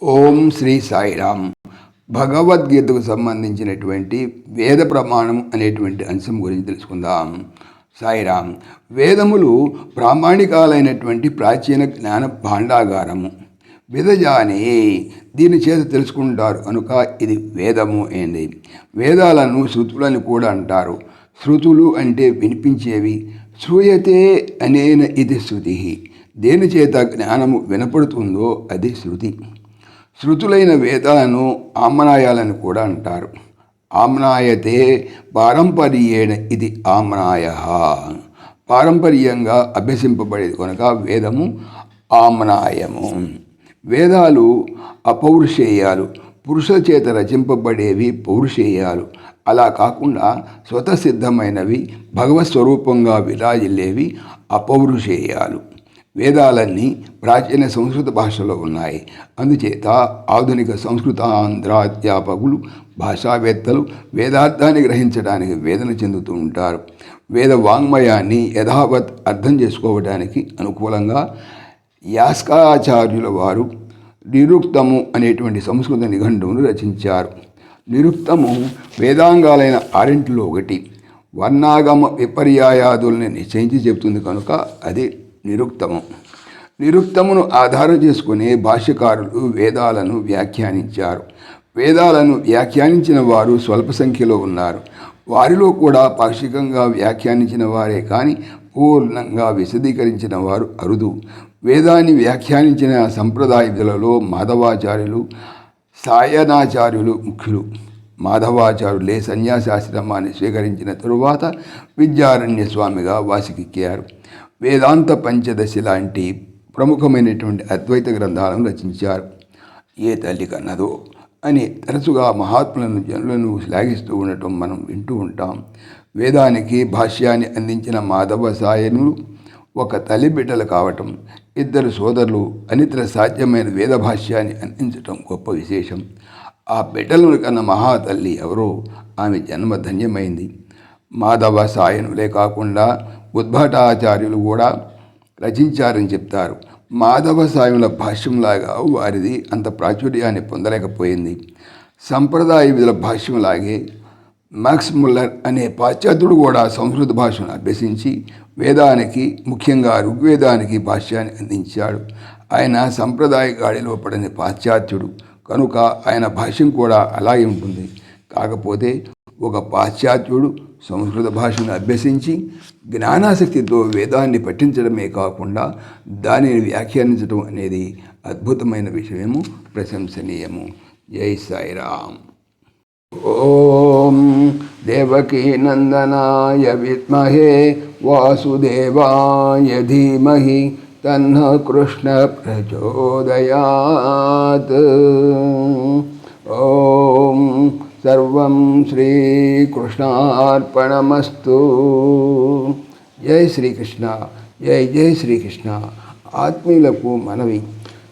ఓం శ్రీ సాయిరామ్. భగవద్గీతకు సంబంధించినటువంటి వేద ప్రమాణం అనేటువంటి అంశం గురించి తెలుసుకుందాం. సాయిరామ్. వేదములు ప్రామాణికాలైనటువంటి ప్రాచీన జ్ఞాన భాండాగారము. విదజానే దీని చేత తెలుసుకుంటారు కనుక ఇది వేదము ఏంది. వేదాలను శృతులని కూడా అంటారు. శృతులు అంటే వినిపించేవి. శ్రూయతే అనేన ఇది శృతి. దేని చేత జ్ఞానము వినపడుతుందో అది శృతి. శృతులైన వేదాలను ఆమ్నాయాలను కూడా అంటారు. ఆమ్నాయతే పారంపర్యేణ ఇది ఆమ్నాయ. పారంపర్యంగా అభ్యసింపబడేది కనుక వేదము ఆమ్నాయము. వేదాలు అపౌరుషేయాలు, పురుషుల చేత రచింపబడేవి పౌరుషేయాలు. అలా కాకుండా స్వతసిద్ధమైనవి, భగవత్ స్వరూపంగా విరాజిల్లేవి అపౌరుషేయాలు. వేదాలన్నీ ప్రాచీన సంస్కృత భాషలో ఉన్నాయి. అందుచేత ఆధునిక సంస్కృతాంధ్రాధ్యాపకులు, భాషావేత్తలు వేదార్థాన్ని గ్రహించడానికి వేదన చెందుతూ ఉంటారు. వేద వాంగ్మయాన్ని యథావత్ అర్థం చేసుకోవడానికి అనుకూలంగా యాస్కాచార్యుల వారు నిరుక్తము అనేటువంటి సంస్కృత నిఘంటువును రచించారు. నిరుక్తము వేదాంగాలైన ఆరింటిలో ఒకటి. వర్ణాగమ విపర్యాయాదుల్ని నిశ్చయించి చెబుతుంది కనుక అది నిరుక్తము. నిరుక్తమును ఆధారం చేసుకునే భాష్యకారులు వేదాలను వ్యాఖ్యానించారు. వేదాలను వ్యాఖ్యానించిన వారు స్వల్ప సంఖ్యలో ఉన్నారు. వారిలో కూడా పాక్షికంగా వ్యాఖ్యానించిన వారే కానీ పూర్ణంగా విశదీకరించిన వారు అరుదు. వేదాన్ని వ్యాఖ్యానించిన సంప్రదాయ విధులలో మాధవాచార్యులు, సాయనాచార్యులు ముఖ్యులు. మాధవాచార్యులే సన్యాసాశ్రమాన్ని స్వీకరించిన తరువాత విద్యారణ్య స్వామిగా వాసికెక్కారు. వేదాంత పంచదశి లాంటి ప్రముఖమైనటువంటి అద్వైత గ్రంథాలను రచించారు. ఏ తల్లి కన్నదో అని తరచుగా మహాత్ములను జనులను శ్లాఘిస్తూ ఉండటం మనం వింటూ ఉంటాం. వేదానికి భాష్యాన్ని అందించిన మాధవ సాయనులు ఒక తల్లి బిడ్డలు కావటం, ఇద్దరు సోదరులు అనితర సాధ్యమైన వేద భాష్యాన్ని అందించటం గొప్ప విశేషం. ఆ బిడ్డలను కన్న మహాతల్లి ఎవరో, ఆమె జన్మ ధన్యమైంది. మాధవ సాయనులే కాకుండా ఉద్భటాచార్యులు కూడా రచించారని చెప్తారు. మాధవ సాయుల భాష్యంలాగా వారిది అంత ప్రాచుర్యాన్ని పొందలేకపోయింది. సంప్రదాయ విధుల భాష్యంలాగే మ్యాక్స్ ముల్లర్ అనే పాశ్చాత్యుడు కూడా సంస్కృత భాషను అభ్యసించి వేదానికి, ముఖ్యంగా ఋగ్వేదానికి భాష్యాన్ని అందించాడు. ఆయన సంప్రదాయ గాడిలో పడని పాశ్చాత్యుడు కనుక ఆయన భాష్యం కూడా అలాగే ఉంటుంది. కాకపోతే ఒక పాశ్చాత్యుడు సంస్కృత భాషను అభ్యసించి జ్ఞానాసక్తితో వేదాన్ని పఠించడమే కాకుండా దానిని వ్యాఖ్యానించడం అనేది అద్భుతమైన విషయము, ప్రశంసనీయము. జై సాయిరామ్. ఓం దేవకీ నందనాయ విద్మహే వాసుదేవాయ ధీమహి తన్న కృష్ణ ప్రచోదయాత్. ఓం సర్వం శ్రీకృష్ణార్పణమస్తు. జై శ్రీకృష్ణ. జై జై శ్రీకృష్ణ. ఆత్మీయులకు మనవి,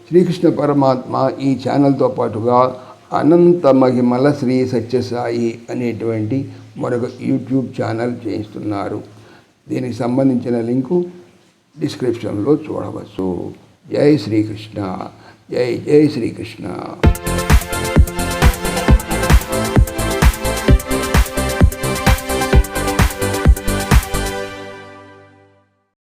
శ్రీకృష్ణ పరమాత్మ ఈ ఛానల్తో పాటుగా అనంత మహిమల శ్రీ సత్యసాయి అనేటువంటి మరొక యూట్యూబ్ ఛానల్ చేయిస్తున్నారు. దీనికి సంబంధించిన లింకు డిస్క్రిప్షన్లో చూడవచ్చు. జై శ్రీకృష్ణ. జై జై శ్రీకృష్ణ.